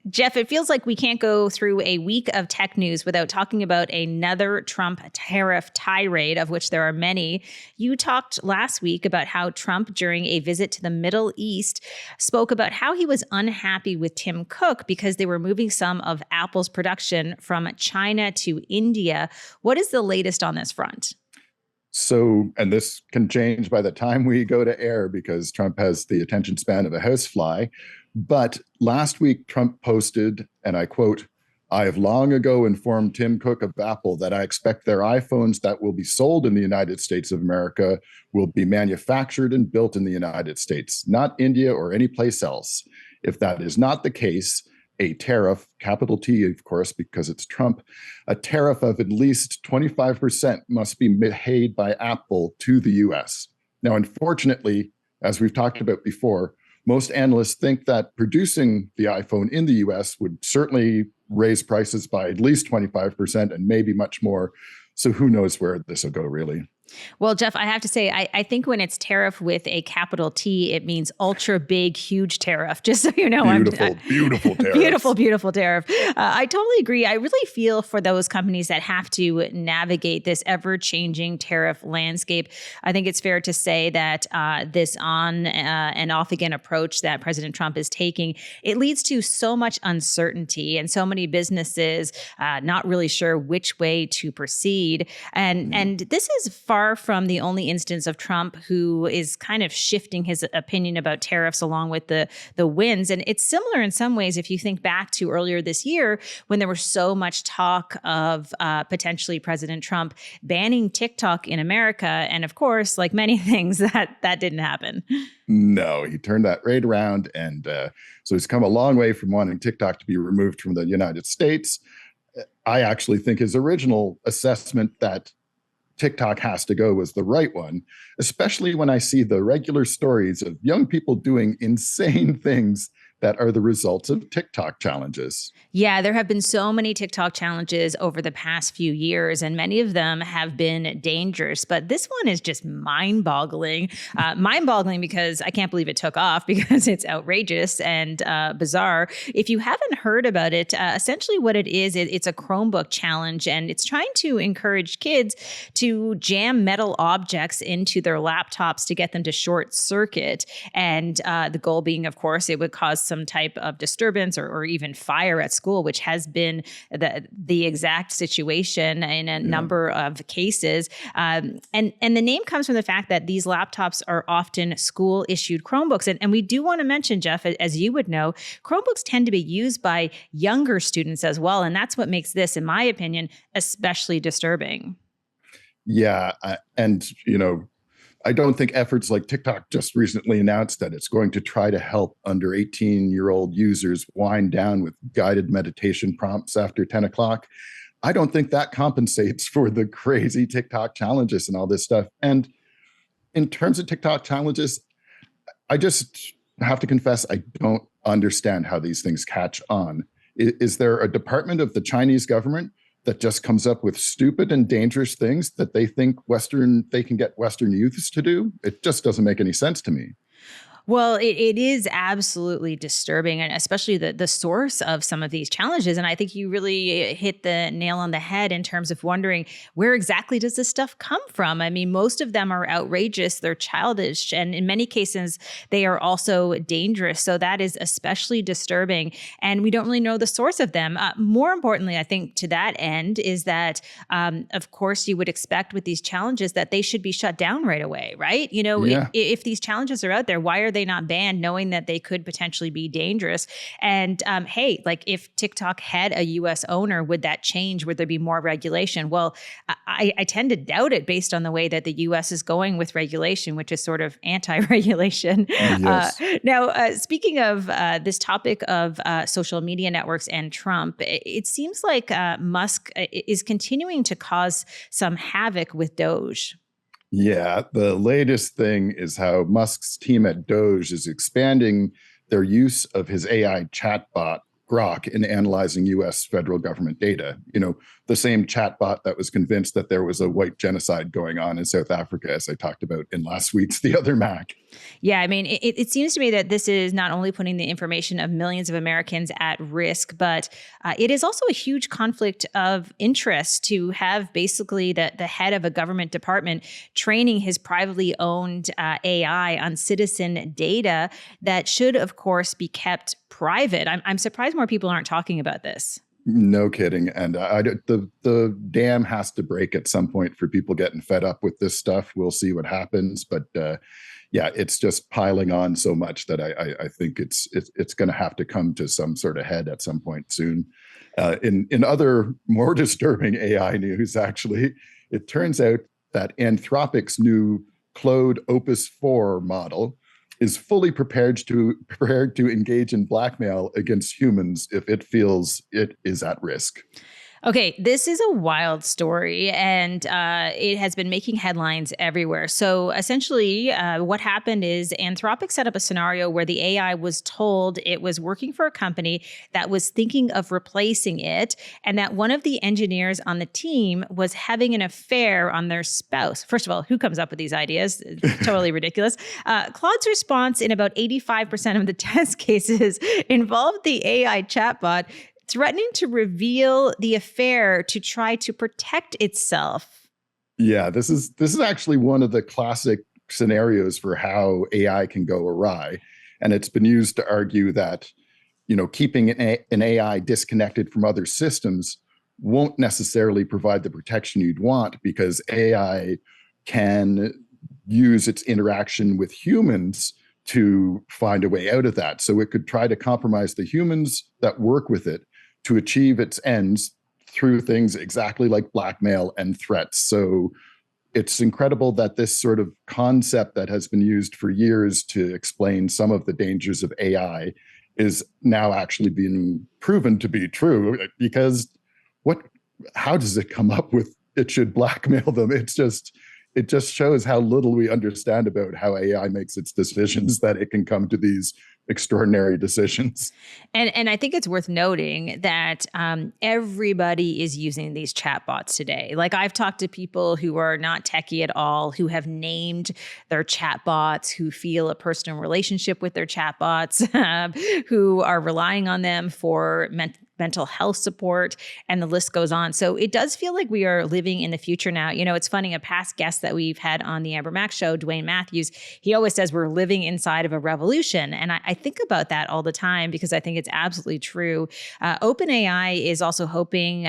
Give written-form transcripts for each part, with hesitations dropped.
Jeff, it feels like we can't go through a week of tech news without talking about another Trump tariff tirade, of which there are many. You talked last week about how Trump, during a visit to the Middle East, spoke about how he was unhappy with Tim Cook because they were moving some of Apple's production from China to India. What is the latest on this front? So, and this can change by the time we go to air because Trump has the attention span of a housefly. But last week, Trump posted, and I quote, "I have long ago informed Tim Cook of Apple that I expect their iPhones that will be sold in the United States of America will be manufactured and built in the United States, not India or any place else. If that is not the case, a tariff, capital T, of course, because it's Trump, a tariff of at least 25% must be paid by Apple to the US." Now, unfortunately, as we've talked about before, most analysts think that producing the iPhone in the US would certainly raise prices by at least 25% and maybe much more. So who knows where this will go, really. Well, Jeff, I have to say, I think when it's tariff with a capital T, it means ultra big, huge tariff. Just so you know, Beautiful tariff. Beautiful tariff. I totally agree. I really feel for those companies that have to navigate this ever-changing tariff landscape. I think it's fair to say that this on and off again approach that President Trump is taking, it leads to so much uncertainty and so many businesses not really sure which way to proceed. And this is far from the only instance of Trump who is kind of shifting his opinion about tariffs along with the winds. And it's similar in some ways if you think back to earlier this year when there was so much talk of potentially President Trump banning TikTok in America. And of course, like many things, that didn't happen. No, he turned that right around. And so he's come a long way from wanting TikTok to be removed from the United States. I actually think his original assessment that TikTok has to go was the right one, especially when I see the regular stories of young people doing insane things that are the results of TikTok challenges. Yeah, there have been so many TikTok challenges over the past few years, and many of them have been dangerous. But this one is just mind-boggling. Mind-boggling because I can't believe it took off because it's outrageous and bizarre. If you haven't heard about it, essentially what it is, it's a Chromebook challenge, and it's trying to encourage kids to jam metal objects into their laptops to get them to short circuit. And the goal being, of course, it would cause some type of disturbance or even fire at school, which has been the exact situation in a number of cases. And the name comes from the fact that these laptops are often school-issued Chromebooks. And we do want to mention, Jeff, as you would know, Chromebooks tend to be used by younger students as well. And that's what makes this, in my opinion, especially disturbing. Yeah. And, I don't think efforts like TikTok just recently announced that it's going to try to help under 18-year-old users wind down with guided meditation prompts after 10 o'clock. I don't think that compensates for the crazy TikTok challenges and all this stuff. And in terms of TikTok challenges, I just have to confess, I don't understand how these things catch on. Is there a department of the Chinese government that just comes up with stupid and dangerous things that they think they can get Western youths to do? It just doesn't make any sense to me. Well, it is absolutely disturbing, and especially the source of some of these challenges. And I think you really hit the nail on the head in terms of wondering where exactly does this stuff come from? I mean, most of them are outrageous, they're childish, and in many cases, they are also dangerous. So that is especially disturbing, and we don't really know the source of them. More importantly, I think to that end is that, of course, you would expect with these challenges that they should be shut down right away, right? If these challenges are out there, why are they not banned, knowing that they could potentially be dangerous? And hey, like if TikTok had a U.S. owner, would that change? Would there be more regulation? Well, I tend to doubt it based on the way that the U.S. is going with regulation, which is sort of anti-regulation. Yes. Now, speaking of this topic of social media networks and Trump, it seems like Musk is continuing to cause some havoc with Doge. Yeah, the latest thing is how Musk's team at Doge is expanding their use of his AI chatbot, Grok, in analyzing U.S. federal government data. The same chatbot that was convinced that there was a white genocide going on in South Africa, as I talked about in last week's The Other Mac. Yeah, I mean, it seems to me that this is not only putting the information of millions of Americans at risk, but it is also a huge conflict of interest to have basically the head of a government department training his privately owned AI on citizen data that should, of course, be kept private. I'm surprised more people aren't talking about this. No kidding. And the dam has to break at some point for people getting fed up with this stuff. We'll see what happens, but yeah, it's just piling on so much that I think it's going to have to come to some sort of head at some point soon. In other more disturbing AI news, actually, it turns out that Anthropic's new Claude Opus 4 model is fully prepared to engage in blackmail against humans if it feels it is at risk. Okay, this is a wild story, and it has been making headlines everywhere. So essentially, what happened is Anthropic set up a scenario where the AI was told it was working for a company that was thinking of replacing it, and that one of the engineers on the team was having an affair on their spouse. First of all, who comes up with these ideas? Totally ridiculous. Claude's response in about 85% of the test cases involved the AI chatbot threatening to reveal the affair to try to protect itself. Yeah, this is actually one of the classic scenarios for how AI can go awry, and it's been used to argue that keeping an AI disconnected from other systems won't necessarily provide the protection you'd want because AI can use its interaction with humans to find a way out of that. So it could try to compromise the humans that work with it to achieve its ends through things exactly like blackmail and threats. So it's incredible that this sort of concept that has been used for years to explain some of the dangers of AI is now actually being proven to be true because what how does it come up with it should blackmail them? It just shows how little we understand about how AI makes its decisions that it can come to these extraordinary decisions. And I think it's worth noting that everybody is using these chatbots today. Like I've talked to people who are not techie at all, who have named their chatbots, who feel a personal relationship with their chatbots, who are relying on them for mental health support, and the list goes on. So it does feel like we are living in the future now. It's funny, a past guest that we've had on the AmberMac show, Dwayne Matthews, he always says we're living inside of a revolution. And I think about that all the time because I think it's absolutely true. OpenAI is also hoping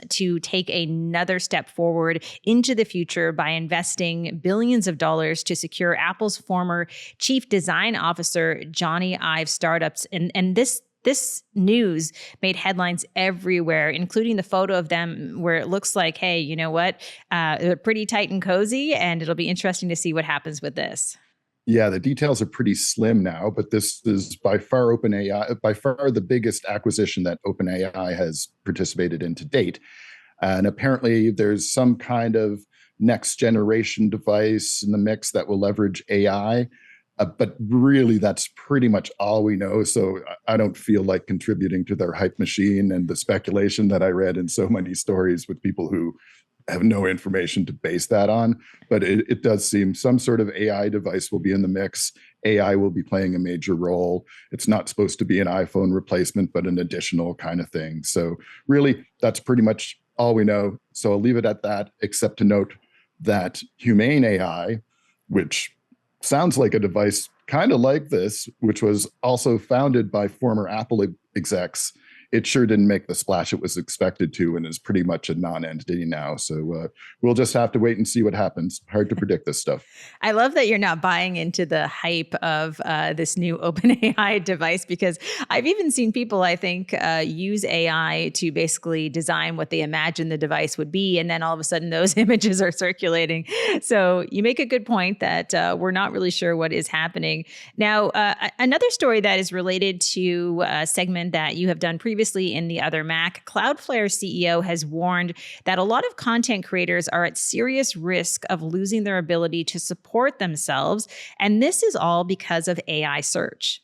to take another step forward into the future by investing billions of dollars to secure Apple's former chief design officer, Johnny Ive's startups. And this news made headlines everywhere, including the photo of them where it looks like, hey, you know what? They're pretty tight and cozy, and it'll be interesting to see what happens with this. Yeah, the details are pretty slim now, but this is by far the biggest acquisition that OpenAI has participated in to date. And apparently there's some kind of next generation device in the mix that will leverage AI. But really, that's pretty much all we know. So I don't feel like contributing to their hype machine and the speculation that I read in so many stories with people who have no information to base that on. But it does seem some sort of AI device will be in the mix. AI will be playing a major role. It's not supposed to be an iPhone replacement, but an additional kind of thing. So really, that's pretty much all we know. So I'll leave it at that, except to note that Humane AI, which sounds like a device kind of like this, which was also founded by former Apple execs. It sure didn't make the splash it was expected to and is pretty much a non-entity now. So we'll just have to wait and see what happens. Hard to predict this stuff. I love that you're not buying into the hype of this new OpenAI device, because I've even seen people, I think, use AI to basically design what they imagine the device would be. And then all of a sudden those images are circulating. So you make a good point that we're not really sure what is happening. Now, another story that is related to a segment that you have done previously in the Other Mac, Cloudflare CEO has warned that a lot of content creators are at serious risk of losing their ability to support themselves. And this is all because of AI search.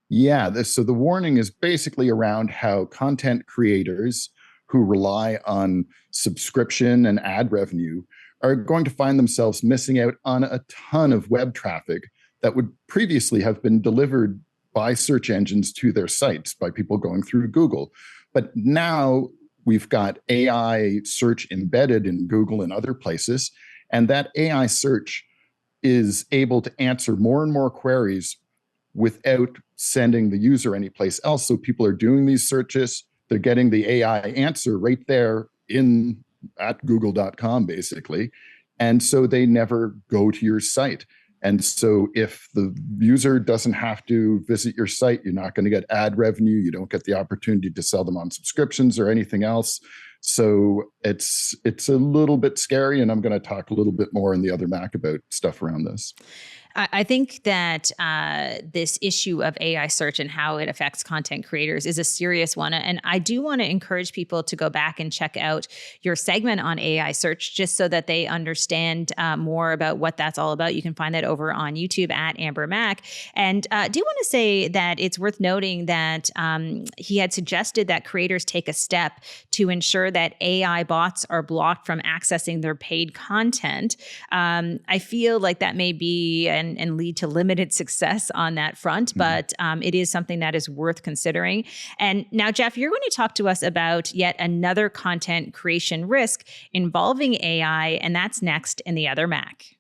Yeah, so the warning is basically around how content creators who rely on subscription and ad revenue are going to find themselves missing out on a ton of web traffic that would previously have been delivered by search engines to their sites by people going through Google. But now we've got AI search embedded in Google and other places, and that AI search is able to answer more and more queries without sending the user anyplace else. So people are doing these searches, they're getting the AI answer right there at google.com, basically. And so they never go to your site. And so if the user doesn't have to visit your site, you're not going to get ad revenue. You don't get the opportunity to sell them on subscriptions or anything else. So it's a little bit scary. And I'm going to talk a little bit more in the other Mac about stuff around this. I think that this issue of AI search and how it affects content creators is a serious one. And I do want to encourage people to go back and check out your segment on AI search just so that they understand more about what that's all about. You can find that over on YouTube at AmberMac. And I do want to say that it's worth noting that he had suggested that creators take a step to ensure that AI bots are blocked from accessing their paid content. I feel like that may be and lead to limited success on that front, but it is something that is worth considering. And now, Jeff, you're going to talk to us about yet another content creation risk involving AI, and that's next in the Other Mac.